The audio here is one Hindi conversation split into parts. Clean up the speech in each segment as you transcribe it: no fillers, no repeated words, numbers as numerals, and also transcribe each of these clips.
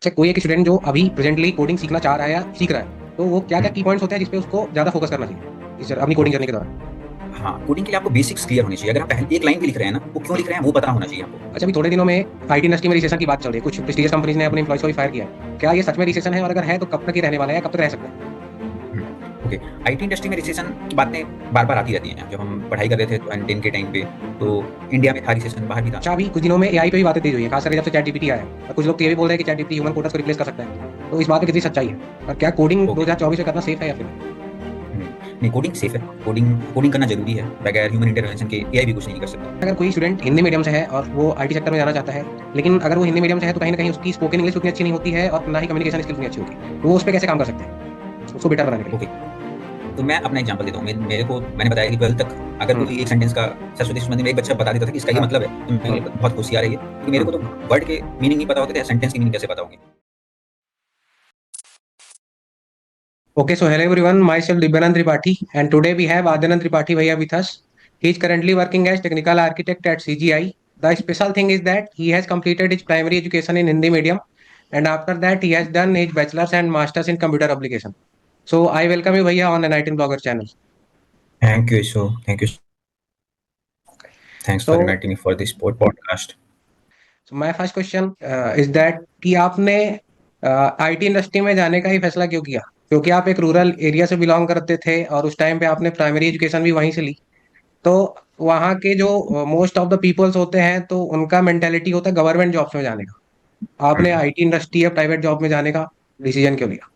अच्छा, कोई एक स्टूडेंट जो अभी प्रेजेंटली कोडिंग सीखना चाह रहा है या सीख रहा है, तो वो क्या क्या की पॉइंट्स होते हैं जिसपे उसको ज्यादा फोकस करना चाहिए अपनी कोडिंग करने ओके। के दौरान? हाँ, कोडिंग के लिए आपको बेसिक्स क्लियर होनी चाहिए। अगर आप पहले एक लाइन भी लिख रहे हैं ना, वो क्यों लिख रहे हैं वो पता होना चाहिए आपको। अच्छा, अभी थोड़े दिनों में आईटी इंडस्ट्री में रिसेशन की बात चल रही है, कुछ प्रेस्टीजियस कंपनीज ने अपने एम्प्लॉयज को भी फायर किया है। क्या ये सच में रिसेशन है, और अगर है तो कब तक ये रहने वाला है या कब तक रह सकता है? हुँ, ओके। आईटी इंडस्ट्री में रिसेशन की बातें बार-बार आती रहती हैं। जब हम पढ़ाई कर रहे थे 2010 के टाइम पे, तो इंडिया में था रिसेशन, बाहर भी था। अच्छा, अभी कुछ दिनों में एआई पे भी बातें तेज हुई है, खास करके जब से चैट जीपीटी आया है, और कुछ लोग तो ये भी बोल रहे हैं कि चैट जीपीटी ह्यूमन कोडर्स को रिप्लेस कर सकता है। तो इस बात में कितनी सच्चाई है, और क्या कोडिंग ओके। 2024 में करना सेफ है या फिर नहीं? हुँ, नहीं, कोडिंग सेफ है। कोडिंग कोडिंग करना ज़रूरी है। बगैर ह्यूमन इंटरवेंशन के एआई भी कुछ नहीं कर सकता। अगर कोई स्टूडेंट हिंदी मीडियम से है और वो आईटी सेक्टर में जाना चाहता है, लेकिन अगर वो हिंदी मीडियम से है तो कहीं ना कहीं उसकी स्पोकन इंग्लिश उतनी अच्छी नहीं होती है और ना ही कम्युनिकेशन स्किल्स उतनी अच्छी होती है, तो वो उस पर कैसे काम कर सकते हैं उसको बेटर बनाने के लिए? ओके, तो मैं अपना एग्ज़ाम्पल देता हूँ। मेरे को मैंने बताया कि 12th तक अगर हम्म। कोई एक सेंटेंस का सरस्वती शिशु मंदिर में एक बच्चा बता देता था कि इसका ये हाँ। मतलब है, तो मेरे हम्म। लिए बहुत होशियार है ये, कि मेरे हम्म। को तो वर्ड के मीनिंग नहीं पता होते थे, सेंटेंस की मीनिंग कैसे पता होंगे। Okay, so hello everyone. Myself Dibyanand Tripathi, and today we have Adyanand Tripathi Bhaiya with us. He is currently working as technical architect at CGI. The special thing is that he has completed his primary education in Hindi medium, and after that he has done his bachelor's and master's in computer application. So I welcome you Bhaiya on the Night in Blogger channel. Thank you so thank you thanks for So, inviting me for this podcast. so my first question is that कि आपने आईटी इंडस्ट्री में जाने का ही फैसला क्यों किया? क्योंकि आप एक रूरल एरिया से बिलोंग करते थे और उस टाइम पे आपने प्राइमरी एजुकेशन भी वहीं से ली। तो वहाँ के जो मोस्ट ऑफ द पीपल्स होते हैं तो उनका मेंटेलिटी होता है गवर्नमेंट जॉब्स में जाने का। आपने आईटी इंडस्ट्री या प्राइवेट जॉब में जाने का डिसीजन क्यों लिया?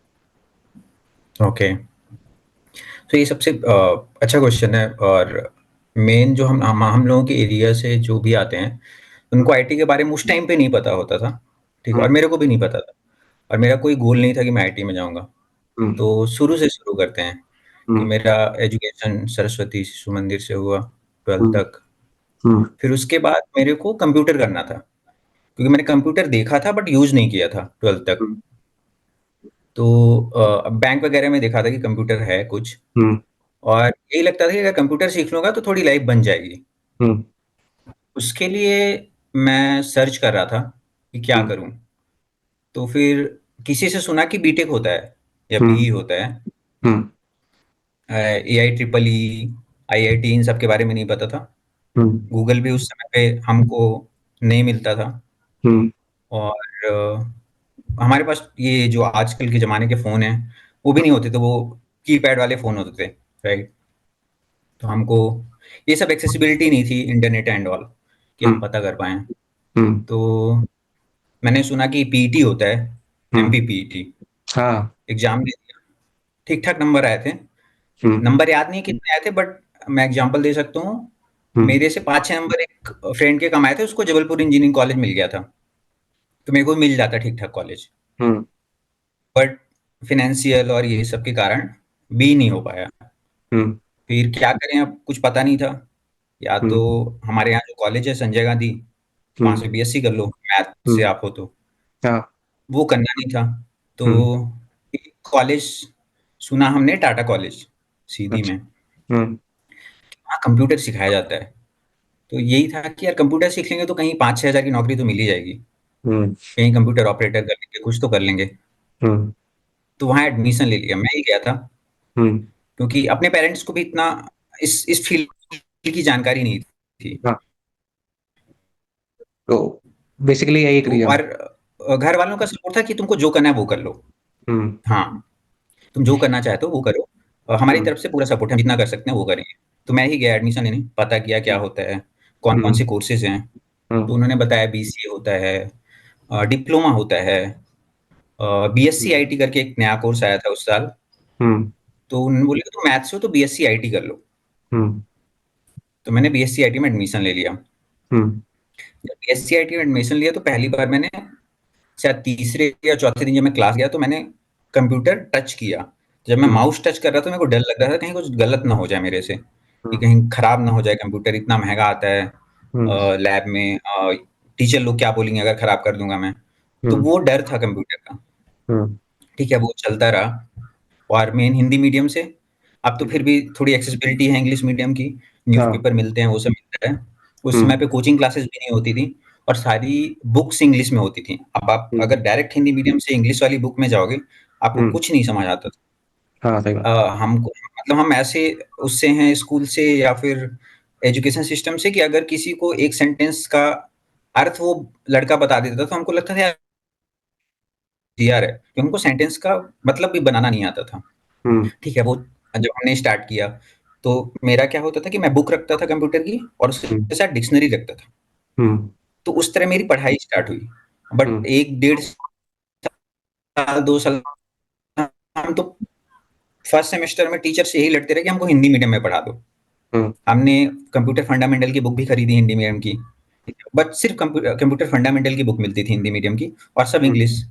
ओके, तो ये सबसे अच्छा क्वेश्चन है। और मेन जो हम लोगों के एरिया से जो भी आते हैं, उनको आईटी के बारे में उस टाइम पे नहीं पता होता था, ठीक है? हम्म। और मेरे को भी नहीं पता था, और मेरा कोई गोल नहीं था कि मैं आईटी में जाऊँगा। हम्म। तो शुरू से शुरू करते हैं कि हम्म। मेरा एजुकेशन सरस्वती शिशु मंदिर से हुआ 12th हम्म। तक। हम्म। फिर उसके बाद मेरे को कंप्यूटर करना था, क्योंकि मैंने कंप्यूटर देखा था बट यूज़ नहीं किया था 12th तक। हम्म। तो बैंक वगैरह में देखा था कि कंप्यूटर है कुछ, हम्म। और यही लगता था कि अगर कंप्यूटर सीख लूँगा तो थोड़ी लाइफ़ बन जाएगी। हम्म। उसके लिए मैं सर्च कर रहा था कि क्या हम्म। करूँ? तो फिर किसी से सुना कि बीटेक होता है या हम्म। बीई होता है। हम्म। एआई ट्रिपल ई, आईआईटी इन सब के बारे में नहीं पता था। हम्म। गूगल भी उस समय पे हमको नहीं मिलता था। हम्म। और हमारे पास ये जो आजकल के ज़माने के फ़ोन हैं, वो भी नहीं होते थे, वो कीपैड वाले फ़ोन होते थे, राइट? तो हमको ये सब एक्सेसिबिलिटी नहीं थी, इंटरनेट एंड ऑल, कि हम हम्म। पता कर पाएँ। हम्म। तो मैंने सुना कि पीईटी होता है, हम्म। एमपीपीईटी, हाँ। एग्ज़ाम दे दिया। ठीक-ठाक नंबर आए थे। हम्म। नंबर याद नहीं कितने आए थे, बट मैं एग्ज़ाम्पल दे सकता हूँ। हम्म। मेरे से 5-6 नंबर एक फ्रेंड के कम आए थे, उसको जबलपुर इंजीनियरिंग कॉलेज मिल गया था। तो मेरे को मिल जाता ठीक-ठाक कॉलेज। हम्म। बट फाइनेंशियल और ये सब के कारण बी नहीं हो पाया। हम्म। फिर क्या करें, अब कुछ पता नहीं था। या तो हम्म। हमारे यहाँ जो कॉलेज है संजय गांधी, वहाँ हम्म। से बीएससी कर लो, मैथ से हम्म। आप हो तो। हाँ। वो करना नहीं था। तो हम्म। एक कॉलेज सुना हमने, टाटा कॉलेज, सीधी अच्छा। में। हम्म। वहाँ कंप्यूटर सिखाया जाता है। तो यही था कि यार कंप्यूटर सीख लेंगे तो कहीं 5-6 हज़ार की नौकरी तो मिल ही जाएगी। हम्म। कहीं कंप्यूटर ऑपरेटर कर लेंगे, कुछ तो कर लेंगे। हम्म। तो वहाँ एडमिशन ले लिया। मैं ही गया था, हम्म। क्योंकि अपने पेरेंट्स को भी इतना इस फ़ील्ड की जानकारी नहीं थी। हाँ। तो बेसिकली यही एक तो रीजन और है। घर वालों का सपोर्ट था कि तुमको जो करना है वो कर लो। हम्म। हाँ, तुम जो करना चाहते हो वो करो। हमारी हम्म। तरफ से पूरा सपोर्ट है, हम जितना कर सकते हैं वो करेंगे। तो मैं ही गया एडमिशन लेने, पता किया क्या होता है, कौन-कौन हम्म। से कोर्सेज़ हैं। तो हम्म। उन्होंने बताया बीसीए होता है, डिप्लोमा होता है, बीएससी हम्म। आईटी करके एक नया कोर्स आया था उस साल। हम्म। तो उन्होंने बोले कि तुम मैथ्स से हो तो बीएससी आईटी कर लो। हम्म। तो मैंने बीएससी आईटी में एडमिशन ले लिया। हम्म। जब बीएससी आईटी में एडमिशन लिया तो पहली बार मैंने, शायद तीसरे या चौथे दिन जब मैं क्लास गया तो मैंने कंप्यूटर टच किया। जब मैं हम्म। माउस टच कर रहा था, मेरे को डर लग रहा था कहीं कुछ गलत ना हो जाए मेरे से, कि हम्म। कहीं खराब ना हो जाए कंप्यूटर, इतना महँगा आता है हम्म। लैब में, टीचर लोग क्या बोलेंगे अगर खराब कर दूँगा मैं। तो हम्म। वो डर था कंप्यूटर का। हम्म। ठीक है, वो चलता रहा। और मेन हिंदी मीडियम से, अब तो फिर भी थोड़ी एक्सेसिबिलिटी है इंग्लिश मीडियम की, हाँ। न्यूज़पेपर मिलते हैं, वो सब मिलता है। उस हम्म। समय पे कोचिंग क्लासेस भी नहीं होती थी, और सारी बुक्स इंग्लिश में होती थी। अब आप हम्म। अगर डायरेक्ट हिंदी मीडियम से इंग्लिश वाली बुक में जाओगे, आपको हम्म। कुछ नहीं समझ आता था। हाँ सही बात। हमको मतलब हम ऐसे उससे हैं स्कूल से या फिर एजुकेशन सिस्टम से कि अगर किसी को एक सेंटेंस का अर्थ वो लड़का बता देता था तो हमको लगता था यार यार है कि हमको सेंटेंस का मतलब भी बनाना नहीं आता था। हम्म। ठीक है, वो जब हमने स्टार्ट किया तो मेरा क्या होता था कि मैं बुक रखता था कंप्यूटर की और हम्म। उसके साथ डिक्शनरी रखता था। हम्म। तो उस तरह मेरी पढ़ाई स्टार्ट हुई। बट हम्म। 1 डेढ़ साल 2 साल हम तो फर्स्ट सेमेस्टर में टीचर से यही लड़ते रहे कि हमको हिंदी मीडियम में पढ़ा दो। हम्म। हमने कंप्यूटर फंडामेंटल की बुक भी खरीदी हिंदी मीडियम की, बट सिर्फ कंप्यूटर फंडामेंटल की बुक मिलती थी हिंदी मीडियम की और सब हम्म। इंग्लिश।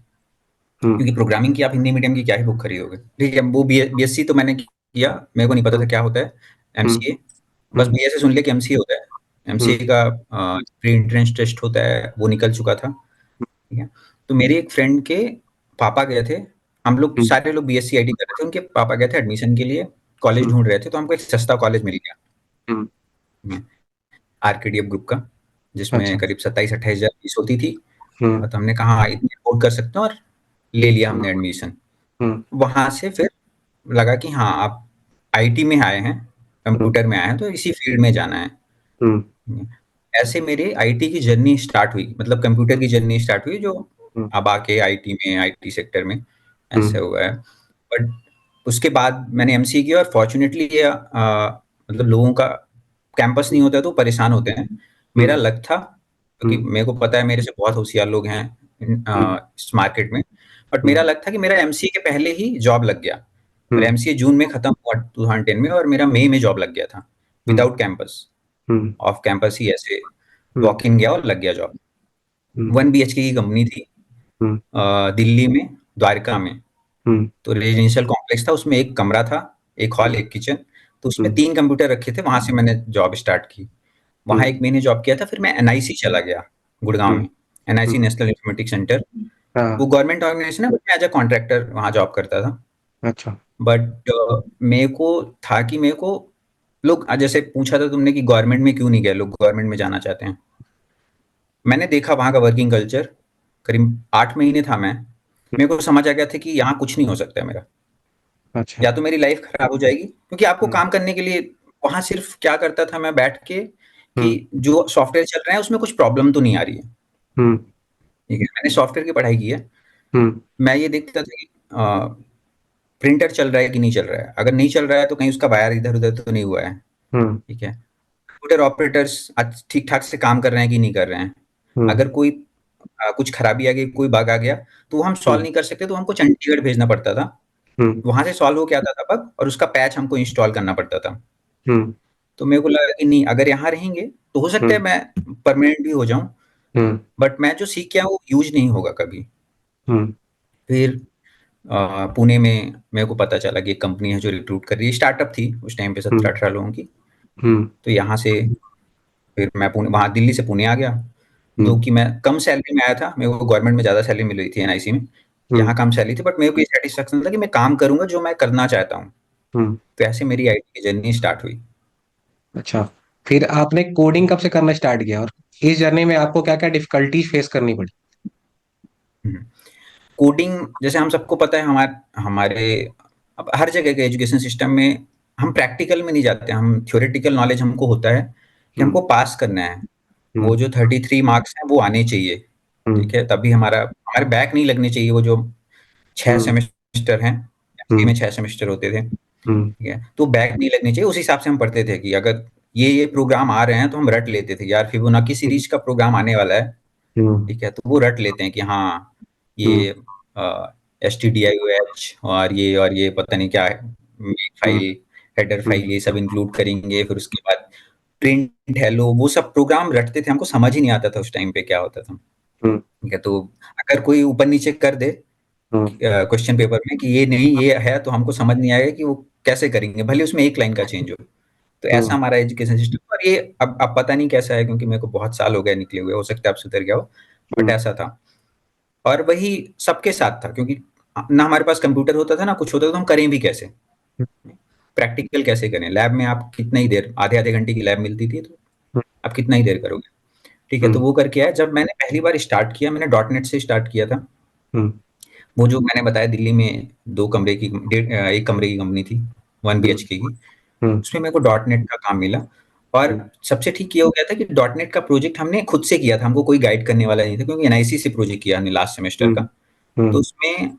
हम्म। क्योंकि प्रोग्रामिंग की आप हिंदी मीडियम की क्या ही बुक खरीदोगे। ठीक है, वो बीएससी तो मैंने किया, मेरे को नहीं पता था हम्म। क्या होता है हम्म। एमसीए। बस हम्म। बीए से सुन लिया कि एमसीए होता है। हम्म। एमसीए का प्री एंट्रेंस टेस्ट होता है, वो निकल चुका था। ठीक है, तो मेरे एक फ्रेंड के पापा गए थे, हम लोग हम्म। सारे लोग बीएससी आईटी कर रहे थे, उनके पापा गए थे एडमिशन के लिए, कॉलेज हम्म। ढूंढ रहे थे, तो हमको एक सस्ता कॉलेज मिल हम्म। गया आरकेडीएफ ग्रुप का, जिसमें अच्छा। करीब 27-28 हज़ार फीस होती थी। हम्म। तो हमने कहा हाँ, इतनी अफोर्ड कर सकते हैं, और ले लिया हम्म। हमने एडमिशन। हम्म। वहाँ से फिर लगा कि हाँ, आप आईटी में आए हैं, हम्म। कंप्यूटर में आए हैं, तो इसी फील्ड में जाना है। हम्म। ऐसे मेरी आईटी की जर्नी स्टार्ट हुई, मतलब कंप्यूटर की जर्नी स्टार्ट हुई, जो हम्म। अब आके आईटी में, आईटी सेक्टर में ऐसे हम्म। हुआ है। बट उसके बाद मैंने एमसीए किया, और फॉर्च्यूनेटली ये मतलब लोगों का कैंपस नहीं होता है तो परेशान होते हैं। मेरा हम्म। लक था, क्योंकि हम्म। मेरे को पता है मेरे से बहुत होशियार लोग हैं हम्म। इस मार्केट में। बट मेरा हम्म। लक था कि मेरा एमसीए के पहले ही जॉब लग गया। मेरा हम्म। एमसीए जून में खत्म हुआ 2010 में, और मेरा मई में जॉब लग गया था, हम्म। Without campus. हम्म। ऑफ कैंपस ही ऐसे हम्म। वॉक इन गया और लग गया जॉब। हम्म। 1 बीएचके की कंपनी थी, हम्म। दिल्ली में, द्वारका में। हम्म। तो रेजिडेंशियल कॉम्प्लेक्स था, उसमें एक कमरा था, एक हॉल, हम्म। एक किचन। तो उसमें हम्म। 3 कंप्यूटर रखे थे, वहाँ से मैंने जॉब स्टार्ट की। वहाँ हम्म। 1 महीने जॉब किया था, फिर मैं एनआईसी चला गया, गुड़गाँव हम्म। में। एनआईसी हम्म। नेशनल इंफॉर्मेटिक्स सेंटर, वो हाँ। गवर्नमेंट ऑर्गेनाइजेशन है, बट मैं एज़ अ कॉन्ट्रैक्टर वहाँ जॉब करता था। अच्छा। बट मेरे को था कि मेरे को लोग जैसे पूछा था तुमने कि गवर्नमेंट में क्यों नहीं गए लोग, गवर्नमेंट में जाना चाहते हैं। मैंने देखा वहाँ का वर्किंग कल्चर, करीब 8 महीने था मैं, मेरे को समझ आ गया था कि यहाँ कुछ नहीं हो सकता है मेरा। अच्छा। या तो मेरी लाइफ खराब हो जाएगी, क्योंकि आपको हम्म। काम करने के लिए वहाँ सिर्फ क्या करता था मैं बैठ के, कि हम्म। जो सॉफ्टवेयर चल रहा है उसमें कुछ प्रॉब्लम तो नहीं आ रही है। हम्म। ठीक है, मैंने सॉफ्टवेयर की पढ़ाई की है। हम्म। मैं ये देखता था कि प्रिंटर चल रहा है कि नहीं चल रहा है, अगर नहीं चल रहा है तो कहीं उसका वायर इधर उधर तो नहीं हुआ है। हम्म। ठीक है, कंप्यूटर ऑपरेटर्स ठीक ठाक से काम कर रहे हैं कि नहीं कर रहे हैं। हम्म। अगर कोई कुछ खराबी आ गई, कोई बग आ गया, तो वो हम सॉल्व हम्म। नहीं कर सकते, तो हमको चंडीगढ़ भेजना पड़ता था। हम्म। वहां से सॉल्व हो के आता था बग, और उसका पैच हमको इंस्टॉल करना पड़ता था। हम्म। तो मेरे को लगा कि नहीं, अगर यहाँ रहेंगे तो हो सकता है हम्म। मैं परमानेंट भी हो जाऊं, हम्म। बट मैं जो सीख के आया वो यूज नहीं होगा कभी। हम्म। फिर पुणे में मेरे को पता चला कि एक कंपनी है जो रिक्रूट कर रही है, स्टार्टअप थी उस टाइम पे, हम्म। 17-18 लोगों की। हम्म। तो यहाँ से फिर मैं पुणे, वहाँ दिल्ली से पुणे आ गया। जो हम्म। कि मैं कम सैलरी में आया था, मेरे को गवर्नमेंट में ज़्यादा सैलरी मिल रही थी एनआईसी में। हम्म। यहाँ कम सैलरी थी, बट मेरे को ये सेटिस्फेक्शन था कि मैं काम करूँगा जो मैं करना चाहता हूँ। हम्म। तो ऐसे मेरी आईटी की जर्नी स्टार्ट हुई। अच्छा, फिर आपने कोडिंग कब से करना स्टार्ट किया और इस जर्नी में आपको क्या क्या डिफिकल्टीज फेस करनी पड़ी? कोडिंग, जैसे हम सबको पता है, हमारे हमारे अब हर जगह के एजुकेशन सिस्टम में हम प्रैक्टिकल में नहीं जाते, हम थ्योरेटिकल नॉलेज हमको होता है कि हम्म। हमको पास करना है। वो हम्म। जो 33 मार्क्स हैं वो आने चाहिए। हम्म। ठीक है, तभी हमारे बैक नहीं लगने चाहिए, वो जो 6 हम्म। सेमेस्टर हैं, एमसीए हम्म। में 6 सेमेस्टर होते थे। हम्म। ठीक है, तो बैक नहीं लगने चाहिए, उस हिसाब से हम पढ़ते थे कि अगर ये प्रोग्राम आ रहे हैं तो हम रट लेते थे यार, फिबोनाची सीरीज का प्रोग्राम आने वाला है। हम्म। ठीक है, तो वो रट लेते हैं कि हाँ, हम्म। ये stdioh और ये पता नहीं क्या है, मेक हम्म। फाइल, हेडर हम्म। फाइल, ये सब इंक्लूड करेंगे। फिर उसके बाद प्रिंट हेलो, वो सब प्रोग्राम रटते थे, हमको समझ ही नहीं आता था उस टाइम पे क्या होता था। हम्म। ठीक है, तो अगर कोई ऊपर नीचे कर दे हम्म। क्वेश्चन पेपर में कि ये नहीं ये है, तो हमको समझ नहीं आएगा कि वो कैसे करेंगे, भले उसमें एक लाइन का चेंज हो। तो ऐसा हम्म। हमारा एजुकेशन सिस्टम, और ये अब पता नहीं कैसा है, क्योंकि मेरे को बहुत साल हो गए निकले हुए, हो सकता है अब सुधर गया हो, बट हम्म। ऐसा था। और वही सबके साथ था, क्योंकि ना हमारे पास कंप्यूटर होता था ना कुछ होता था, तो हम करें भी कैसे, प्रैक्टिकल कैसे करें। लैब में आप कितना ही देर, आधे आधे घंटे की लैब मिलती थी, तो आप कितना ही देर करोगे। ठीक है, तो वो करके आया। जब मैंने पहली बार स्टार्ट किया, मैंने डॉट नेट से स्टार्ट किया था। हम्म। वो जो मैंने बताया दिल्ली में 2 कमरे की 1 कमरे की कंपनी थी, 1 हम्म। बीएचके की। हम्म। उसमें मेरे को डॉट नेट का काम मिला और हम्म। सबसे ठीक ये हो गया था कि डॉट नेट का प्रोजेक्ट हमने खुद से किया था, हमको कोई गाइड करने वाला नहीं था, क्योंकि एनआईसी से प्रोजेक्ट किया हमने लास्ट सेमेस्टर का। हम्म। तो हम्म। उसमें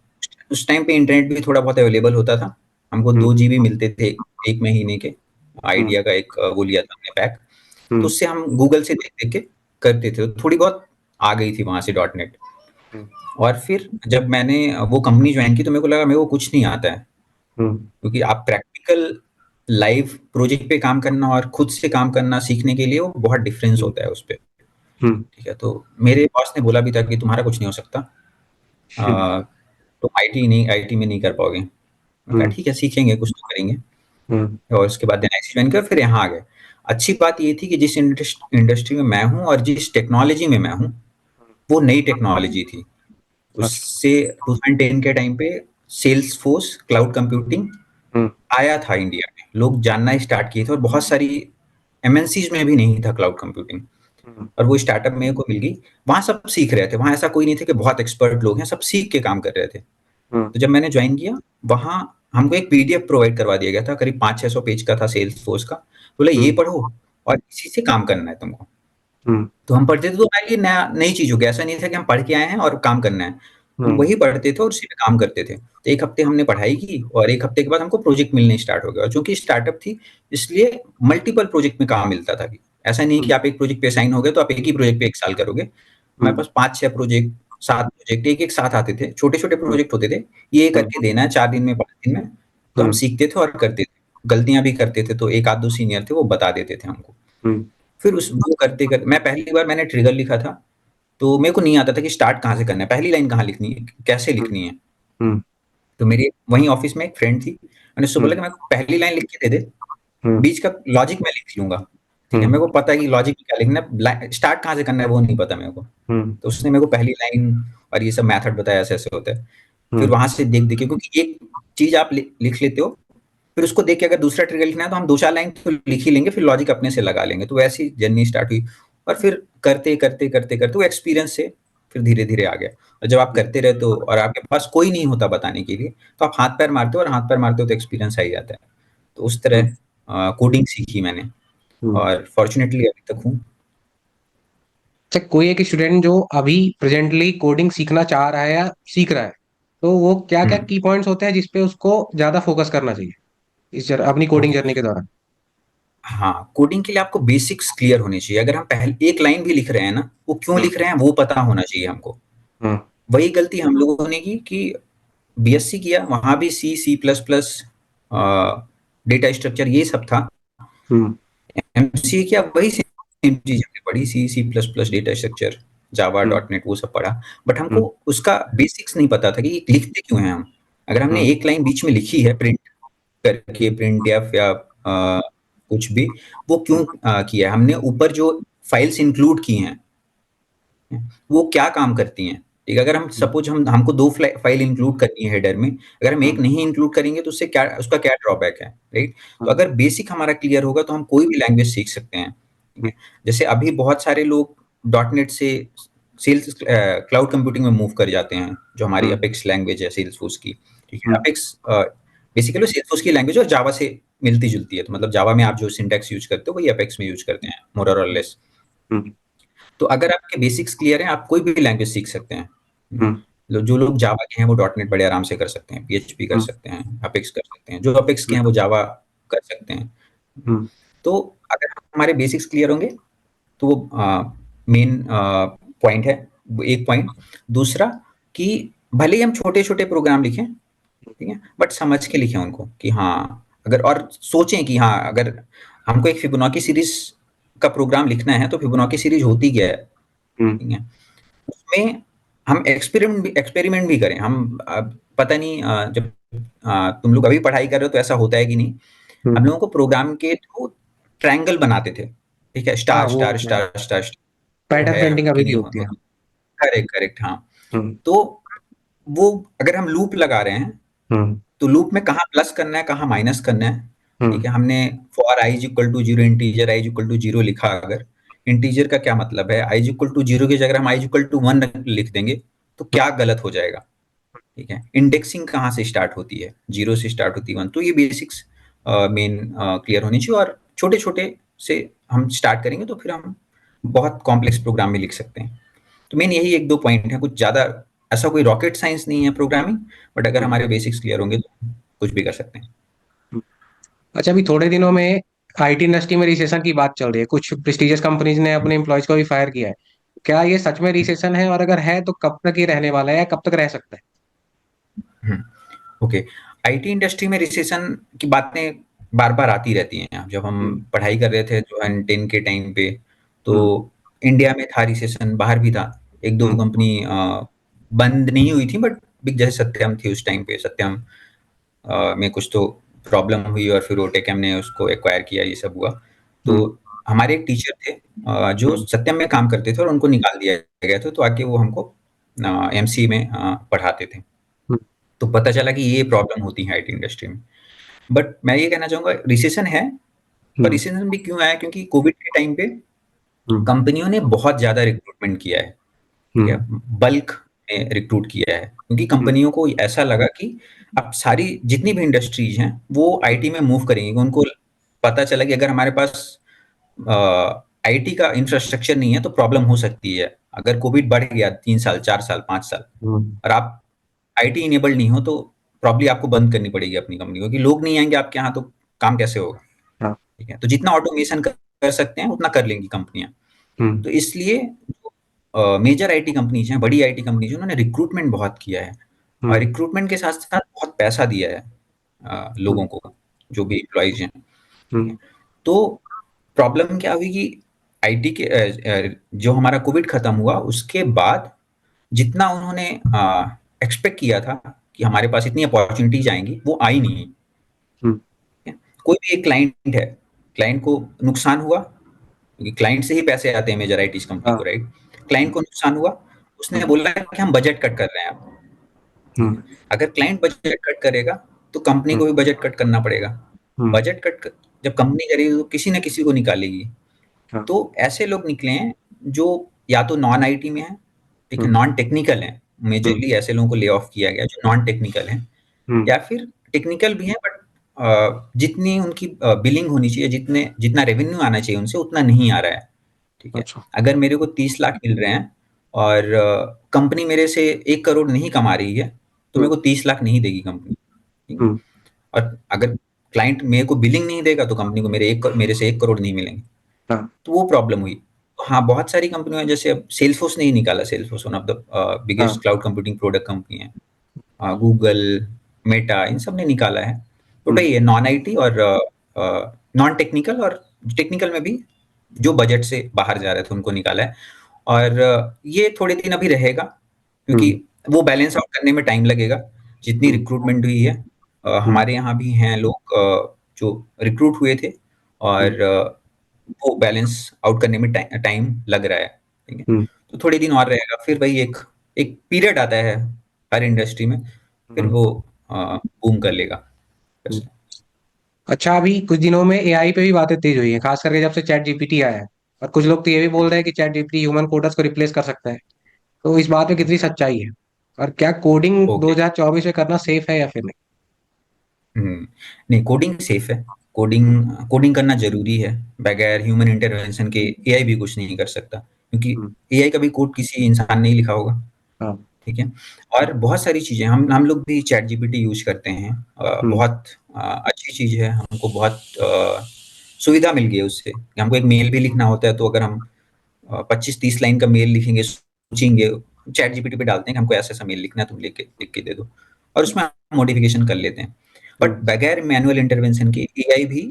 उस टाइम पे इंटरनेट भी थोड़ा बहुत अवेलेबल होता था। हमको हम्म। 2 जीबी मिलते थे 1 महीने के। हम्म। आइडिया का एक वो लिया था हमने पैक। तो हम्म। उससे हम गूगल से देख-देख के करते थे। तो थोड़ी बहुत आ गई थी वहाँ से डॉट नेट। हम्म। और फिर जब मैंने वो कंपनी जॉइन की तो मेरे को लगा मेरे को कुछ नहीं आता है। हम्म। क्योंकि आप प्रैक्टिकल लाइव प्रोजेक्ट पे काम करना और खुद से काम करना सीखने के लिए वो बहुत डिफरेंस हम्म। होता है उसपे। हम्म। ठीक है, तो मेरे बॉस ने बोला भी था कि तुम्हारा कुछ नहीं हो सकता। हम्म। तुम आईटी में नहीं कर पाओगे। मैंने कहा हम्म। ठीक है, सीखेंगे, कुछ तो करेंगे। हम्म। और उसके बाद एनआईसी जॉइन किया, फिर यहाँ आ गए। अच्छी बात ये थी कि जिस इंडस्ट्री में मैं हूँ और जिस टेक्नोलॉजी में मैं हूँ, वो नई टेक्नोलॉजी थी। अच्छा। उससे 2010 के टाइम पे सेल्सफोर्स क्लाउड कंप्यूटिंग हम्म। आया था इंडिया में, लोग जानना स्टार्ट किए थे और बहुत सारी एमएनसीज में भी नहीं था क्लाउड कंप्यूटिंग। हम्म। और वो स्टार्टअप मेरे को मिल गई। वहाँ सब सीख रहे थे, वहाँ ऐसा कोई नहीं था कि बहुत एक्सपर्ट लोग हैं, सब सीख के काम कर रहे थे। हम्म। तो जब मैंने ज्वाइन किया, वहाँ हमको एक पीडीएफ प्रोवाइड करवा दिया गया था, करीब 500-600 पेज का था सेल्स फोर्स का। बोला ये हम्म। पढ़ो और इसी से काम करना है तुमको। हम्म। तो हम पढ़ते थे, तो हमारे लिए नया नई चीज़ हो गया। ऐसा नहीं था कि हम पढ़ के आए हैं और काम करना है। हम हम्म। वही पढ़ते थे और उसी पे काम करते थे। तो 1 हफ्ते हमने पढ़ाई की और 1 हफ्ते के बाद हमको प्रोजेक्ट मिलने स्टार्ट हो गया। और चूँकि स्टार्टअप थी, इसलिए मल्टीपल प्रोजेक्ट में काम मिलता था। कि ऐसा नहीं कि आप एक प्रोजेक्ट पे असाइन हो गए, तो आप एक ही प्रोजेक्ट पे 1 साल करोगे। हमारे हम्म। पास 5-6 प्रोजेक्ट, 7 प्रोजेक्ट एक-एक साथ आते थे। छोटे-छोटे हम्म। प्रोजेक्ट होते थे। ये हम्म। करके देना है 4 दिन में, 5 दिन में। तो हम हम्म। सीखते थे और करते थे। गलतियाँ भी करते थे, तो 1 आध 2 सीनियर थे, वो बता देते थे हमको। हम्म। फिर उस वो करते-करते मैं पहली बार मैंने ट्रिगर लिखा था, तो मेरे को नहीं आता था कि स्टार्ट कहाँ से करना है, पहली लाइन कहाँ लिखनी है, कैसे हम्म। लिखनी है। हम्म। तो मेरी वहीं ऑफ़िस में एक फ्रेंड थी, मैंने उससे बोला हम्म। कि मेरे को पहली लाइन लिख के दे दे, हम्म। बीच का लॉजिक मैं लिख लूँगा। ठीक है, हम्म। मेरे को पता है कि लॉजिक में क्या लिखना है, स्टार्ट कहाँ से करना है वो नहीं पता मेरे को। हम्म। तो उसने मेरे को पहली लाइन और ये सब मेथड बताया, ऐसे-ऐसे होता है। फिर हम्म। वहाँ से देख-देख के, क्योंकि एक चीज़ आप लिख लेते हो, फिर उसको देख के अगर दूसरा ट्रिगर लिखना है तो हम 2-4 लाइन तो लिख ही लेंगे, फिर लॉजिक अपने से लगा लेंगे। तो वैसे ही जर्नी स्टार्ट हुई और फिर करते वो एक्सपीरियंस से फिर धीरे-धीरे आ गया। और जब आप करते रहते हो और आपके पास कोई नहीं होता बताने के लिए, तो आप हाथ-पैर मारते हो और हाथ-पैर मारते हो तो एक्सपीरियंस आ ही जाता है। तो उस तरह हम्म। कोडिंग सीखी मैंने हम्म। और फॉर्च्यूनेटली अभी तक हूँ। अच्छा, कोई एक स्टूडेंट जो अभी प्रेजेंटली कोडिंग सीखना चाह रहा है या सीख रहा है, तो वो क्या हुँ, क्या की पॉइंट्स होते हैं जिसपे उसको ज्यादा फोकस करना चाहिए अपनी कोडिंग ओके। जर्नी के दौरान? हाँ, कोडिंग के लिए आपको बेसिक्स क्लियर होने चाहिए। अगर हम पहले एक लाइन भी लिख रहे हैं ना, वो क्यों हम्म। लिख रहे हैं वो पता होना चाहिए हमको। हम्म। वही गलती हम लोगों ने की कि बीएससी किया, वहाँ भी C, C plus plus, data structure ये सब था। हम्म। एमसीए किया, वही सेम चीज़ हमने पढ़ी, C, C plus plus, data structure, Java, हम्म। डॉट नेट वो सब पढ़ा। बट हमको हम्म। उसका बेसिक्स नहीं पता था कि ये लिखते क्यों हैं हम। अगर हमने हम्म। एक लाइन बीच में लिखी है प्रिंट करके, प्रिंट एफ या कुछ भी, वो क्यों किया है? हमने ऊपर जो फाइल्स इंक्लूड की हैं, वो क्या काम करती हैं? ठीक है, अगर हम हम्म। सपोज़ हमको 2 फाइल इंक्लूड करनी है हेडर में, अगर हम एक हम्म। नहीं इंक्लूड करेंगे तो उससे क्या, उसका क्या ड्रॉबैक है, राइट? तो हम्म। अगर बेसिक हमारा क्लियर होगा तो हम कोई भी लैंग्वेज सीख सकते हैं, ठीक हम्म। है? जैसे अभी बहुत सारे लोग डॉट नेट से क्लाउड कंप्यूटिंग में मूव कर जाते हैं, जो हमारी हम्म। अपेक्स लैंग्वेज है सेल्सफोर्स की, ठीक है? हम्म। अपेक्स बेसिकली सेल्सफोर्स की लैंग्वेज और जावा से मिलती-जुलती है, तो मतलब जावा में आप जो सिंटैक्स यूज़ करते हो वही अपेक्स में यूज़ करते हैं, मोर और लेस। हम्म। तो अगर आपके बेसिक्स क्लियर हैं, आप कोई भी लैंग्वेज सीख सकते हैं। हम्म। जो लोग जावा के हैं, वो डॉट नेट बड़े आराम से कर सकते हैं, पीएचपी कर हम्म। सकते हैं, अपेक्स कर सकते हैं। जो अपेक्स के हैं, हम्म। वो जावा कर सकते हैं। हम्म। तो अगर हमारे बेसिक्स क्लियर होंगे, तो वो मेन पॉइंट है, वो एक पॉइंट। दूसरा कि भले ही हम छोटे-छोटे प्रोग्राम लिखें, ठीक है? बट समझ के लिखें उनको कि हाँ, अगर और सोचें कि हाँ, अगर हमको एक फिबोनाची सीरीज़ का प्रोग्राम लिखना है, तो फिबोनाची सीरीज़ होती क्या है? हम्म। ठीक है? उसमें हम एक्सपेरिमेंट भी करें। हम पता नहीं जब तुम लोग अभी पढ़ाई कर रहे हो तो ऐसा होता है कि नहीं? हम हम्म। लोगों को प्रोग्राम के थ्रू ट्रायंगल बनाते थे, ठीक है? हाँ, स्टार, वो स्टार, स्टार, स्टार, स्टार वो पैटर्न है पेंटिंग कि अभी भी नहीं होती है। हो, करेक्ट, करेक्ट, हाँ। हम्म। तो वो अगर हम लूप लगा रहे हैं, हम्म। तो लूप में कहाँ प्लस करना है, कहाँ माइनस करना है, ठीक हम्म। है? हमने for i is equal to 0, integer i is equal to 0 लिखा अगर, इंटीजर का क्या मतलब है, i इक्वल टू 0 की जगह हम i इक्वल टू 1 लिख देंगे तो क्या गलत हो जाएगा। ठीक है, इंडेक्सिंग कहाँ से स्टार्ट होती है, 0 से स्टार्ट होती है 1, तो ये बेसिक्स मेन क्लियर होनी चाहिए, और छोटे छोटे से हम स्टार्ट करेंगे तो फिर हम बहुत कॉम्प्लेक्स प्रोग्राम में लिख सकते हैं। तो मेन यही एक दो पॉइंट है, कुछ ज़्यादा ऐसा कोई रॉकेट साइंस नहीं है प्रोग्रामिंग, बट अगर हम्म, हमारे बेसिक्स क्लियर होंगे तो कुछ भी कर सकते हैं। हम्म। अच्छा, अभी थोड़े दिनों में आईटी इंडस्ट्री में रिसेशन की बात चल रही है, कुछ प्रेस्टिजियस कंपनीज ने अपने एम्प्लॉयज को भी फायर किया है। क्या ये सच में रिसेशन है, और अगर है तो कब तक ये रहने वाला है या कब तक रह सकता है? हम्म, ओके। आईटी इंडस्ट्री में रिसेशन की बातें बार बार आती रहती हैं। जब हम हम्म, पढ़ाई कर रहे थे 2010 के टाइम पे, तो हम्म, इंडिया में था रिसेशन, बाहर भी था। एक दो हम्म, कंपनी बंद नहीं हुई थी, बट बिग जैसे सत्यम थी उस टाइम पे, सत्यम में कुछ तो प्रॉब्लम हुई और फिर ओटेकम ने उसको एक्वायर किया, ये सब हुआ। तो हम्म, हमारे एक टीचर थे जो हम्म, सत्यम में काम करते थे, और उनको निकाल दिया गया था, तो आके वो हमको एमसी में पढ़ाते थे। हम्म, तो पता चला कि ये प्रॉब्लम होती है आईटी इंडस्ट्री में। बट मैं ये कहना चाहूँगा, रिसेशन है, पर हम्म, रिसेशन भी क्यों आया, क्योंकि कोविड के टाइम पे हम्म, कंपनियों ने बहुत ज़्यादा रिक्रूटमेंट किया है। ठीक है, हम्म, बल्क में रिक्रूट किया है, क्योंकि हम्म, कंपनियों को ऐसा लगा कि अब सारी जितनी भी इंडस्ट्रीज हैं वो आईटी में मूव करेंगी। उनको पता चला कि अगर हमारे पास आईटी का इंफ्रास्ट्रक्चर नहीं है तो प्रॉब्लम हो सकती है। अगर कोविड बढ़ गया 3 साल, 4 साल, 5 साल, हम्म, और आप आईटी इनेबल्ड नहीं हो, तो प्रॉब्ली आपको बंद करनी पड़ेगी अपनी कंपनी को, क्योंकि लोग नहीं आएंगे आपके यहाँ तो काम कैसे होगा। हाँ, ठीक है, तो जितना ऑटोमेशन कर सकते हैं उतना कर लेंगी कंपनियां। हम्म, तो इसलिए मेजर आईटी कंपनीज हैं, बड़ी आईटी कंपनीज हैं, उन्होंने रिक्रूटमेंट बहुत किया है, और हम्म, रिक्रूटमेंट के साथ साथ बहुत पैसा दिया है हम्म, लोगों को, जो भी एम्प्लॉइज हैं। ठीक है, हम्म, तो प्रॉब्लम क्या हुई कि आईटी के जो हमारा कोविड खत्म हुआ उसके बाद जितना उन्होंने एक्सपेक्ट किया था कि हमारे पास इतनी अपॉर्चुनिटीज आएंगी, वो आई नहीं। हम्म, ठीक है? कोई भी एक क्लाइंट है, क्लाइंट को नुकसान हुआ, क्योंकि क्लाइंट से ही पैसे आते हैं मेजर आईटी कंपनी को, हाँ, राइट। क्लाइंट को नुकसान हुआ, उसने हम्म, बोला कि हम बजट कट कर रहे हैं अब। ठीक हम्म, है, अगर क्लाइंट बजट कट करेगा तो कंपनी हम्म, को भी बजट कट करना पड़ेगा। हम्म, बजट कट जब कंपनी करेगी तो किसी न किसी को निकालेगी। हाँ, तो ऐसे लोग निकले हैं जो या तो नॉन आईटी में है, ठीक है, हम्म, नॉन टेक्निकल है। हम्म, मेजरली ऐसे लोगों को ले ऑफ किया गया जो नॉन टेक्निकल हैं, हम्म, या फिर टेक्निकल भी हैं, बट जितनी उनकी बिलिंग होनी चाहिए, जितने जितना रेवेन्यू आना चाहिए उनसे, उतना नहीं आ रहा है। ठीक है, अच्छा, अगर मेरे को 30 लाख मिल रहे हैं और कंपनी मेरे से 1 करोड़ नहीं कमा रही है, तो मेरे हम्म, को 30 लाख नहीं देगी कंपनी। ठीक है, हम्म, और अगर क्लाइंट मेरे को बिलिंग नहीं देगा तो कंपनी को मेरे से 1 करोड़ नहीं मिलेंगे। हाँ, तो वो प्रॉब्लम हुई। तो हाँ, बहुत सारी कंपनियों हैं, जैसे अब सेल्सफोर्स ने ही निकाला, सेल्सफोर्स वन ऑफ द हाँ, biggest cloud computing product company है। गूगल, मेटा, इन सब ने निकाला है। तो हम्म, वही है, नॉन आईटी और नॉन टेक्निकल, और टेक्निकल में भी जो बजट से बाहर जा रहे थे उनको निकाला है। और ये थोड़े दिन अभी रहेगा, क्योंकि हम्म, वो बैलेंस आउट करने में टाइम लगेगा। जितनी हम्म, रिक्रूटमेंट हुई है, हम्म, हमारे यहाँ भी हैं लोग जो रिक्रूट हुए थे, हम्म, और वो बैलेंस आउट करने में टाइम लग रहा है। ठीक है, हम्म, तो थोड़े दिन और रहेगा, फिर वही एक एक पीरियड आता है हर इंडस्ट्री में, फिर हम्म, वो बूम कर लेगा फिर हम्म। से। अच्छा, अभी कुछ दिनों में एआई पे भी बातें तेज हुई हैं, खास करके जब से चैट जीपीटी आया है। और कुछ लोग तो ये भी बोल रहे हैं कि चैट जीपीटी ह्यूमन कोडर्स को रिप्लेस कर सकता है। तो इस बात में कितनी सच्चाई है, और क्या कोडिंग ओके। 2024 में करना सेफ है या फिर नहीं? नहीं, कोडिंग सेफ है। कोडिंग हम्म, कोडिंग करना जरूरी है। बगैर ह्यूमन इंटरवेंशन के एआई भी कुछ नहीं कर सकता, क्योंकि हम्म, एआई का भी कोड किसी इंसान ने ही लिखा होगा। हाँ, ठीक है, और बहुत सारी चीजें हम लोग भी चैट जीपीटी यूज करते हैं। हम्म, बहुत अच्छी चीज है, हमको बहुत सुविधा मिल गई है उससे। कि हमको एक मेल भी लिखना होता है, तो अगर हम 25-30 लाइन का मेल लिखेंगे, सोचेंगे, चैट जीपीटी पे डालते हैं कि हमको ऐसा ऐसा मेल लिखना है, तुम लिख के दे दो, और उसमें मॉडिफिकेशन कर लेते हैं। बट हम्म, बगैर मैनुअल इंटरवेंशन के एआई भी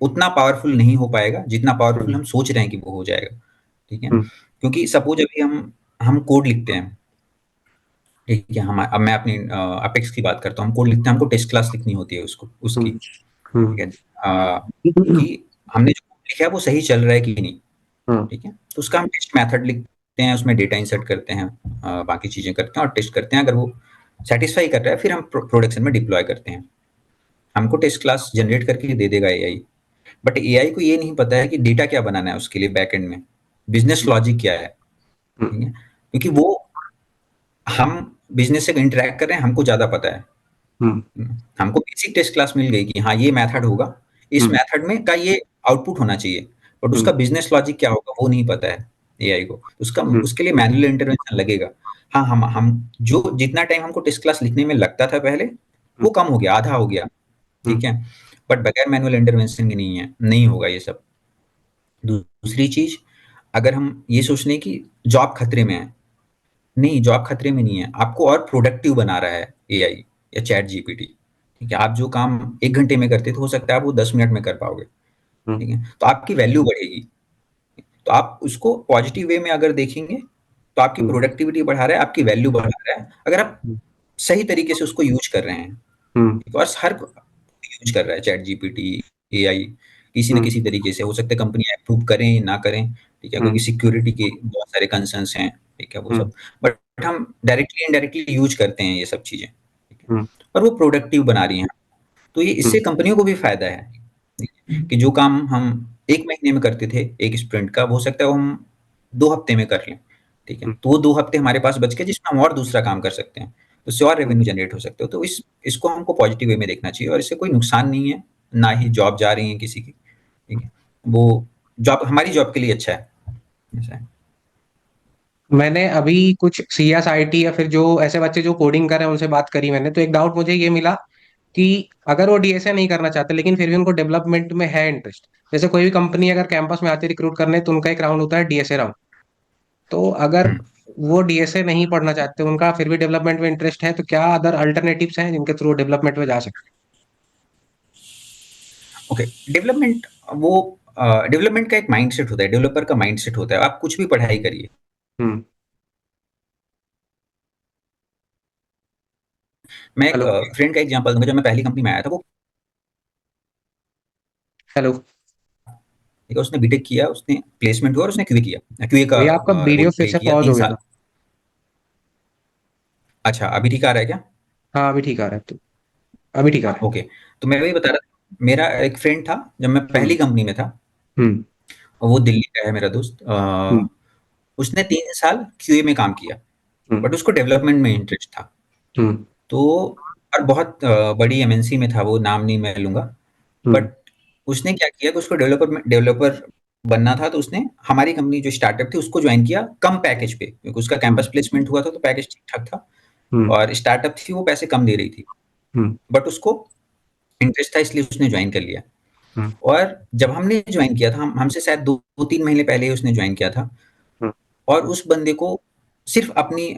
उतना पावरफुल नहीं हो पाएगा जितना पावरफुल हम्म, हम सोच रहे हैं कि वो हो जाएगा। ठीक है, हम्म, क्योंकि सपोज अभी हम कोड लिखते हैं। ठीक है, हम अब मैं अपनी अपेक्स की बात करता हूँ। हम कोड लिखते हैं, हमको टेस्ट क्लास लिखनी होती है उसको उसकी। हम्म, ठीक हम्म, है, कि हमने जो कोड लिखा है वो सही चल रहा है कि नहीं। हम्म, ठीक है, तो उसका हम टेस्ट मेथड लिखते हैं, उसमें डेटा इंसर्ट करते हैं, बाकी चीजें करते हैं और टेस्ट करते हैं। अगर वो सेटिस्फाई कर रहा है, फिर हम प्रोडक्शन में डिप्लॉय करते हैं। हमको टेस्ट क्लास जनरेट करके दे देगा एआई। बट एआई को ये नहीं पता है कि डेटा क्या बनाना है उसके लिए बैक एंड में, बिजनेस लॉजिक क्या है, हम्म। ठीक है, क्योंकि वो हम बिजनेस से इंटरेक्ट कर रहे हैं, हमको ज्यादा पता है। हम्म। हमको बेसिक टेस्ट क्लास मिल गई कि हाँ ये मेथड होगा, इस हम्म। मेथड में का ये आउटपुट होना चाहिए, बट हम्म। उसका बिजनेस लॉजिक क्या होगा वो नहीं पता है एआई को, उसका हम्म। उसके लिए मैनुअल इंटरवेंशन लगेगा। हाँ, हम जो जितना टाइम हमको टेस्ट क्लास लिखने में लगता था पहले, वो हम्म। कम हो गया, आधा हो गया, हम्म। ठीक है, बट बगैर मैनुअल इंटरवेंशन के नहीं है, नहीं होगा ये सब। दूसरी चीज, अगर हम ये सोच लें कि जॉब खतरे में है, नहीं, जॉब खतरे में नहीं है, आपको और प्रोडक्टिव बना रहा है एआई या चैट जीपीटी, ठीक है, आप जो काम 1 घंटे में करते थे हो सकता है आप वो 10 मिनट में कर पाओगे, हम्म। ठीक है, तो आपकी वैल्यू बढ़ेगी। तो आप उसको पॉजिटिव वे में अगर देखेंगे तो आपकी हम्म। प्रोडक्टिविटी बढ़ा रहा है, आपकी वैल्यू बढ़ा रहा है, अगर आप सही तरीके से उसको यूज कर रहे हैं, हम्म। ठीक है, और हर यूज कर रहा है चैट जीपीटी, एआई, किसी न हम्म। किसी तरीके से, हो सकता है कंपनी अप्रूव करें ना करें, ठीक है, क्योंकि हम्म। सिक्योरिटी के बहुत सारे कंसर्न्स हैं, ठीक है, वो हम्म। सब, बट हम डायरेक्टली इनडायरेक्टली यूज करते हैं ये सब चीजें, ठीक है, हम्म। और वो प्रोडक्टिव बना रही हैं, तो ये इससे हम्म। कंपनियों को भी फायदा है, ठीक है, कि जो काम हम 1 महीने में करते थे एक स्प्रिंट का, वो हो सकता है वो हम 2 हफ्ते में कर लें, ठीक है, हम्म। तो वो 2 हफ्ते हमारे पास बच के जिसमें हम और दूसरा काम कर सकते हैं, तो उससे और हम्म। रेवेन्यू जनरेट हो सकते हो, तो इसको हमको पॉजिटिव वे में देखना चाहिए, और इससे कोई नुकसान नहीं है, ना ही जॉब जा रही है किसी की, ठीक है, वो जॉब हमारी जॉब के लिए अच्छा है, ऐसा है। मैंने अभी कुछ सीएस आईटी या फिर जो ऐसे बच्चे जो कोडिंग कर रहे हैं उनसे बात करी मैंने, तो एक डाउट मुझे ये मिला कि अगर वो डीएसए नहीं करना चाहते लेकिन फिर भी उनको डेवलपमेंट में है इंटरेस्ट, जैसे कोई भी कंपनी अगर कैंपस में आती है रिक्रूट करने तो उनका एक राउंड होता है डीएसए राउंड, तो अगर हम्म, वो डीएसए नहीं पढ़ना चाहते, उनका फिर भी डेवलपमेंट में इंटरेस्ट है, तो क्या अदर अल्टरनेटिव्स हैं जिनके थ्रू डेवलपमेंट में जा सकते ओके, डेवलपमेंट, वो डेवलपमेंट का एक माइंडसेट होता है, डेवलपर का माइंडसेट होता है, आप कुछ भी पढ़ाई करिए। हैं? हम्म। मैं एक हेलो। फ्रेंड का एग्जांपल दूंगा, जब मैं पहली कंपनी में आया था, वो, हेलो। ठीक है, उसने बीटेक किया, उसने प्लेसमेंट हुआ और उसने क्यूए किया, क्यूए का भैया आपका वीडियो रोल फिर प्ले से किया पॉज तीन हो गया साल था। अच्छा, अभी ठीक आ रहा है क्या? हाँ अभी ठीक आ रहा है, तो अभी ठीक आ रहा है। ओके, तो मैं वही बता रहा था, मेरा एक फ्रेंड था जब मैं हम्म। पहली कंपनी में था, हम्म। और वो दिल्ली का है मेरा दोस्त, हम्म। उसने 3 साल क्यूए में काम किया, हम्म। बट उसको डेवलपमेंट में इंटरेस्ट था, हम्म। तो, और बहुत बड़ी एमएनसी में था, वो नाम नहीं मैं लूंगा, हम्म। बट उसने क्या किया कि उसको डेवलपर बनना था, तो उसने हमारी कंपनी जो स्टार्टअप थी उसको ज्वाइन किया कम पैकेज पे, क्योंकि उसका हम्म। कैंपस प्लेसमेंट हुआ था तो पैकेज ठीक ठाक था, हम्म। और स्टार्टअप थी वो पैसे कम दे रही थी, हम्म। बट उसको इंटरेस्ट था इसलिए उसने ज्वाइन कर लिया। हम्म। और जब हमने ज्वाइन किया था, हमसे शायद 2-3 महीने पहले ही उसने ज्वाइन किया था, हम्म। और उस बंदे को सिर्फ अपनी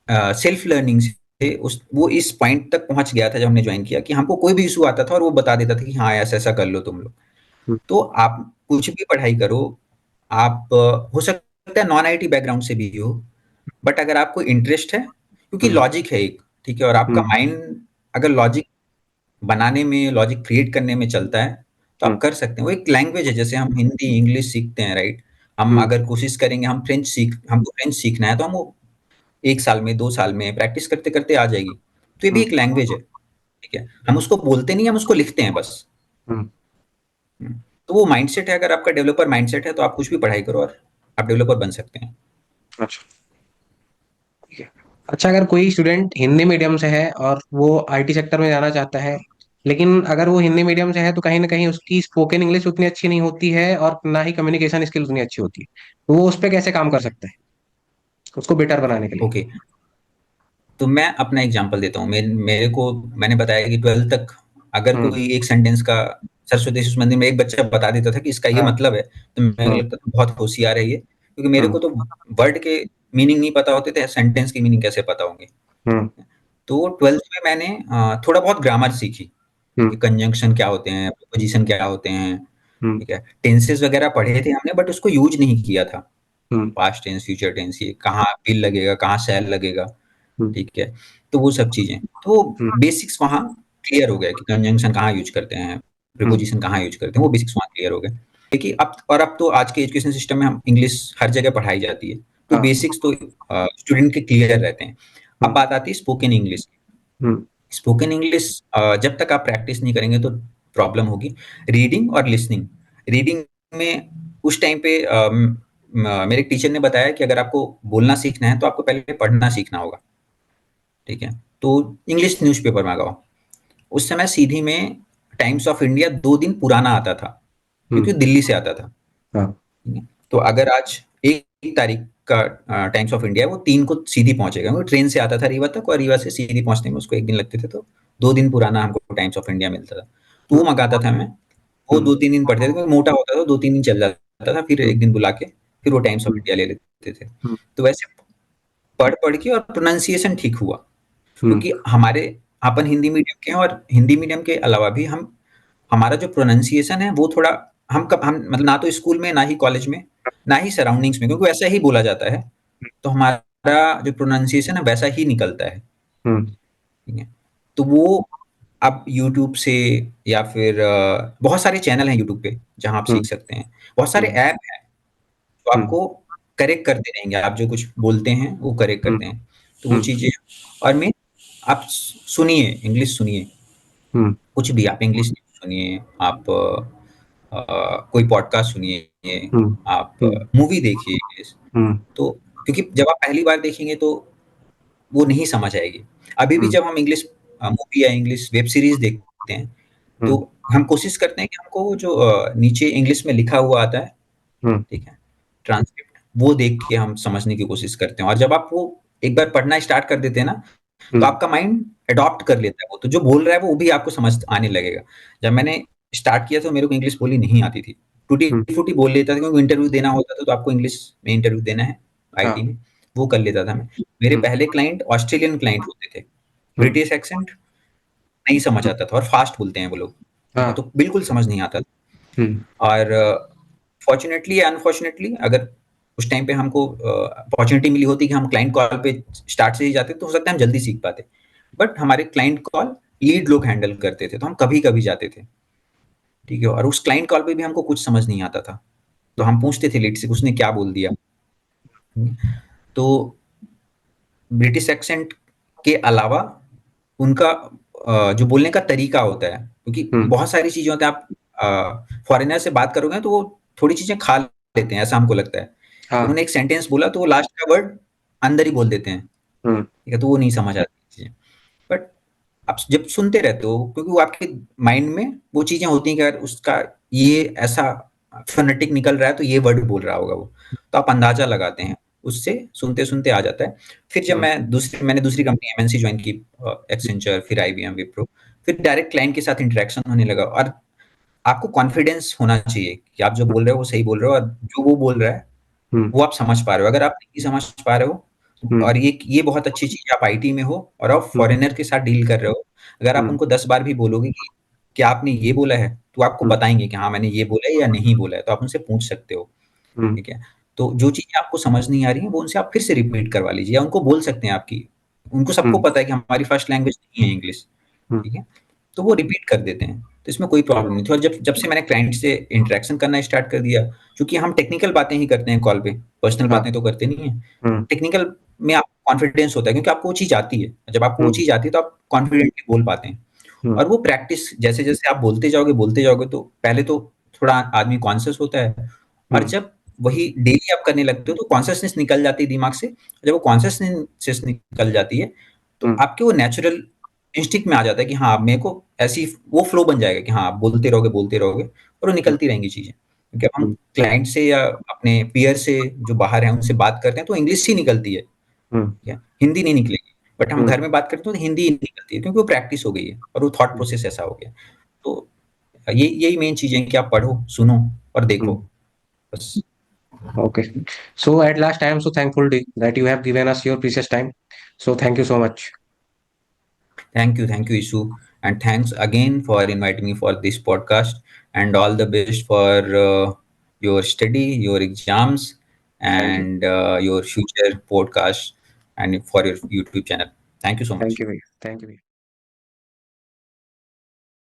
सेल्फ लर्निंग से उस वो इस पॉइंट तक पहुंच गया था जब हमने ज्वाइन किया, कि हमको कोई भी इशू आता था और वो बता देता था कि हाँ ऐसा ऐसा कर लो तुम लोग। हम्म। तो आप कुछ भी पढ़ाई करो, आप हो सकता है नॉन आईटी बैकग्राउंड से भी हो, बट अगर आपको इंटरेस्ट है, क्योंकि हम्म। लॉजिक है एक, ठीक है, और आपका हम्म। माइंड अगर लॉजिक बनाने में, लॉजिक क्रिएट करने में चलता है, तो आप हम्म। कर सकते हैं। वो एक लैंग्वेज है, जैसे हम हिंदी इंग्लिश सीखते हैं, राइट, हम हम्म। अगर कोशिश करेंगे, हमको फ्रेंच सीखना है, तो हम वो 1 साल में 2 साल में प्रैक्टिस करते करते आ जाएगी, तो ये भी हम्म। एक लैंग्वेज है, ठीक है, हम उसको बोलते नहीं, हम उसको लिखते हैं बस। हम्म। हम्म, तो वो माइंडसेट है, अगर आपका डेवलपर माइंडसेट है तो आप कुछ भी पढ़ाई करो और आप डेवलपर बन सकते हैं। अच्छा ठीक है। अच्छा, अगर कोई स्टूडेंट हिंदी मीडियम से है और वो आईटी सेक्टर में जाना चाहता है, लेकिन अगर वो हिंदी मीडियम से है तो कहीं ना कहीं उसकी स्पोकन इंग्लिश उतनी अच्छी नहीं होती है और ना ही कम्युनिकेशन स्किल उतनी अच्छी होती है, तो वो उस पर कैसे काम कर सकता है उसको बेटर बनाने के लिए? ओके, तो मैं अपना एग्जांपल देता हूँ, मेरे को, मैंने बताया कि 12th तक अगर हम्म। कोई एक सेंटेंस का, सरस्वती शिशु मंदिर में एक बच्चा बता देता था कि इसका ये हाँ। मतलब है, तो मेरे को हम्म। लगता था बहुत होशियार है ये, क्योंकि मेरे हम्म। को तो वर्ड के मीनिंग नहीं पता होते थे, सेंटेंस की मीनिंग कैसे पता होंगे। हम्म। तो 12th में मैंने थोड़ा बहुत ग्रामर सीखी, ठीक है, हम्म। कंजंक्शन क्या होते हैं, प्रीपोजिशन क्या होते हैं, हम्म। ठीक है, टेंसेस वगैरह पढ़े थे हमने, बट उसको यूज नहीं किया था, हम्म। पास्ट टेंस फ्यूचर टेंस, ये कहाँ विल लगेगा, कहाँ शैल लगेगा, हम्म। ठीक है, तो वो सब चीजें, तो हम्म। बेसिक्स वहाँ क्लियर हो गया कि कंजंक्शन कहाँ यूज करते हैं, हम्म। प्रीपोजिशन कहाँ यूज करते हैं, वो बेसिक्स वहाँ क्लियर हो गए। देखिए अब तो आज के एजुकेशन सिस्टम में हम इंग्लिश हर जगह पढ़ाई जाती है, तो हाँ। बेसिक्स तो स्टूडेंट के क्लियर रहते हैं। अब हम्म। बात आती है स्पोकन इंग्लिश। हम्म। स्पोकन इंग्लिश जब तक आप प्रैक्टिस नहीं करेंगे तो प्रॉब्लम होगी रीडिंग और लिसनिंग। रीडिंग में उस टाइम पे मेरे टीचर ने बताया कि अगर आपको बोलना सीखना है तो आपको पहले पढ़ना सीखना होगा, ठीक है? तो इंग्लिश न्यूज़पेपर मंगाओ। उस समय सीधी में टाइम्स ऑफ इंडिया 2 दिन पुराना आता था, क्योंकि हम्म। दिल्ली से आता था, हाँ। ठीक है? तो अगर आज 1 तारीख का टाइम्स ऑफ इंडिया है, वो 3 को सीधी पहुँचेगा, क्योंकि ट्रेन से आता था रीवा तक और रीवा से सीधी पहुँचने में उसको 1 दिन लगते थे, तो 2 दिन पुराना हमको टाइम्स ऑफ इंडिया मिलता था। तो वो हम्म। मँगाता था मैं, वो हम्म। 2-3 दिन पढ़ते थे, क्योंकि मोटा होता था, 2-3 दिन चल जाता था, फिर हम्म। 1 दिन बुला के फिर वो टाइम्स ऑफ हम्म। इंडिया ले लेते थे। हम्म। तो वैसे पढ़-पढ़ के और प्रोनंसिएशन ठीक हुआ, हम्म। क्योंकि हमारे अपन हिंदी मीडियम के हैं और हिंदी मीडियम के अलावा भी हमारा जो प्रोनंसिएशन है वो थोड़ा हम मतलब ना तो स्कूल में, ना ही कॉलेज में, ना ही सराउंडिंग्स में, क्योंकि वैसा ही बोला जाता है, तो हमारा जो प्रोनंसिएशन है वैसा ही निकलता है, हम्म। ठीक है? तो वो आप यूट्यूब से या फिर बहुत सारे चैनल हैं यूट्यूब पे जहाँ आप सीख हम्म। सकते हैं। बहुत सारे हम्म। ऐप हैं जो हम्म। आपको करेक्ट करते रहेंगे, आप जो कुछ बोलते हैं वो करेक्ट हम्म। करते हैं। तो वो हम्म। चीज़ें, और मैं आप सुनिए, इंग्लिश सुनिए, हम्म। कुछ भी आप इंग्लिश सुनिए, आप कोई पॉडकास्ट सुनिए, हम्म। आप हम्म। मूवी देखिए इंग्लिश। हम्म। तो क्योंकि जब आप पहली बार देखेंगे तो वो नहीं समझ आएगी। अभी भी हम्म। जब हम इंग्लिश मूवी या इंग्लिश वेब सीरीज़ देखते हैं, हम्म। तो हम कोशिश करते हैं कि हमको वो जो नीचे इंग्लिश में लिखा हुआ आता है, हम्म। ठीक है? ट्रांसक्रिप्ट, वो देख के हम समझने की कोशिश करते हैं, और जब आप वो एक बार पढ़ना स्टार्ट कर देते हैं ना, तो हम्म। आपका माइंड अडॉप्ट कर लेता है वो, तो जो बोल रहा है वो भी आपको समझ आने लगेगा। जब मैंने स्टार्ट किया तो मेरे को इंग्लिश बोलनी नहीं आती थी। हम्म। टूटी-फूटी बोल लेता था, क्योंकि इंटरव्यू देना होता था, तो आपको इंग्लिश में इंटरव्यू देना है आईटी हाँ। में, वो कर लेता था मैं। मेरे हम्म। पहले क्लाइंट ऑस्ट्रेलियन क्लाइंट होते थे। हम्म। ब्रिटिश एक्सेंट नहीं समझ हम्म। आता था और फास्ट बोलते हैं वो लोग, ठीक है? हाँ। तो बिल्कुल समझ नहीं आता था। हम्म। और फॉर्च्यूनेटली या अनफॉर्च्यूनेटली, अगर उस टाइम पे हमको अपॉर्च्युनिटी मिली होती कि हम क्लाइंट कॉल पे स्टार्ट से ही जाते, तो हो सकता है हम जल्दी सीख पाते। बट हमारे क्लाइंट कॉल लीड लोग हैंडल करते थे, तो हम कभी-कभी जाते थे, ठीक है? और उस क्लाइंट कॉल पे भी हमको कुछ समझ नहीं आता था, तो हम पूछते थे लीड से, उसने क्या बोल दिया? तो ब्रिटिश एक्सेंट के अलावा उनका जो बोलने का तरीका होता है, क्योंकि हम्म। बहुत सारी चीज़ें होती हैं, आप फॉरेनर से बात करोगे तो वो थोड़ी चीज़ें खा लेते हैं, ऐसा हमको लगता है। हाँ। उन्होंने एक सेंटेंस बोला तो वो लास्ट का वर्ड अंदर ही बोल देते हैं, हम्म। ठीक है? तो वो नहीं समझ आती चीज़ें। बट आप जब सुनते रहते हो, क्योंकि वो आपके माइंड में वो चीज़ें होती हैं कि अगर उसका ये ऐसा फ़ोनेटिक निकल रहा है तो ये वर्ड बोल रहा होगा वो। तो आप अंदाज़ा लगाते हैं, उससे सुनते-सुनते आ जाता है। फिर जब हम्म। मैंने दूसरी कंपनी एमएनसी जॉइन की, एक्सेंचर, फिर आईबीएम, विप्रो, फिर डायरेक्ट क्लाइंट के साथ इंटरेक्शन होने लगा, और आपको कॉन्फिडेंस होना चाहिए कि आप जो बोल रहे हो वो सही बोल रहे हो, और जो वो बोल रहा है हम्म। वो आप समझ पा रहे हो। अगर आप नहीं समझ पा रहे हो, हम्म। और ये बहुत अच्छी चीज़ है, आप आईटी में हो और आप हम्म। फॉरेनर के साथ डील कर रहे हो, अगर आप हम्म। उनको 10 बार भी बोलोगे कि क्या आपने ये बोला है? तो आपको हम्म। बताएँगे कि हाँ, मैंने ये बोला है या नहीं बोला है, तो आप उनसे पूछ सकते हो, हम्म। ठीक है? तो जो चीज़ें आपको समझ नहीं आ रही हैं, वो उनसे आप फिर से रिपीट करवा लीजिए, या उनको बोल सकते हैं आपकी, उनको सबको हम्म। पता है कि हमारी फर्स्ट लैंग्वेज नहीं है इंग्लिश, हम्म। ठीक है? तो वो रिपीट कर देते हैं, तो इसमें कोई प्रॉब्लम नहीं थी। और जब जब से मैंने क्लाइंट से इंटरेक्शन करना स्टार्ट कर दिया, चूँकि हम टेक्निकल बातें ही करते हैं कॉल पे, पर्सनल हाँ। बातें तो करते नहीं हैं। हम्म। टेक्निकल में आपको कॉन्फिडेंस होता है, क्योंकि आपको वो चीज़ आती है। जब आपको वो हम्म। चीज़ आती है तो आप कॉन्फिडेंटली बोल पाते हैं। हम्म। और वो प्रैक्टिस जैसे-जैसे आप बोलते जाओगे तो पहले तो थोड़ा आदमी कॉन्शियस होता है, और हम्म। जब वही डेली आप करने लगते हो तो कॉन्शसनेस निकल जाती है दिमाग से। जब वो कॉन्शसनेस निकल जाती है, तो हम्म। आपके वो नेचुरल इंस्टिंक्ट में आ जाता है कि हाँ, मेरे को ऐसी वो फ्लो बन जाएगा कि हाँ, आप बोलते रहोगे और वो हम्म। निकलती रहेंगी चीज़ें। क्योंकि अब हम हम्म। क्लाइंट से या अपने पीयर से जो बाहर हैं, उनसे बात करते हैं तो इंग्लिश ही निकलती है, हम्म। ठीक है? हिंदी नहीं निकलेगी। बट हम हम्म। घर में बात करते हैं तो हिंदी ही निकलती है, क्योंकि वो प्रैक्टिस हो गई है और वो थॉट हम्म। प्रोसेस ऐसा हो गया। तो यही मेन चीज़ें हैं कि आप पढ़ो, सुनो और देखो, हम्म। बस। Okay. So at last, I am so thankful that you have given us your precious time. So thank you so much. Thank you, Ishu, and thanks again for inviting me for this podcast. And all the best for your study, your exams, Thank you. and your future podcast, and for your YouTube channel. Thank you so Thank much. you. Bhaiya. Thank you. Bhaiya.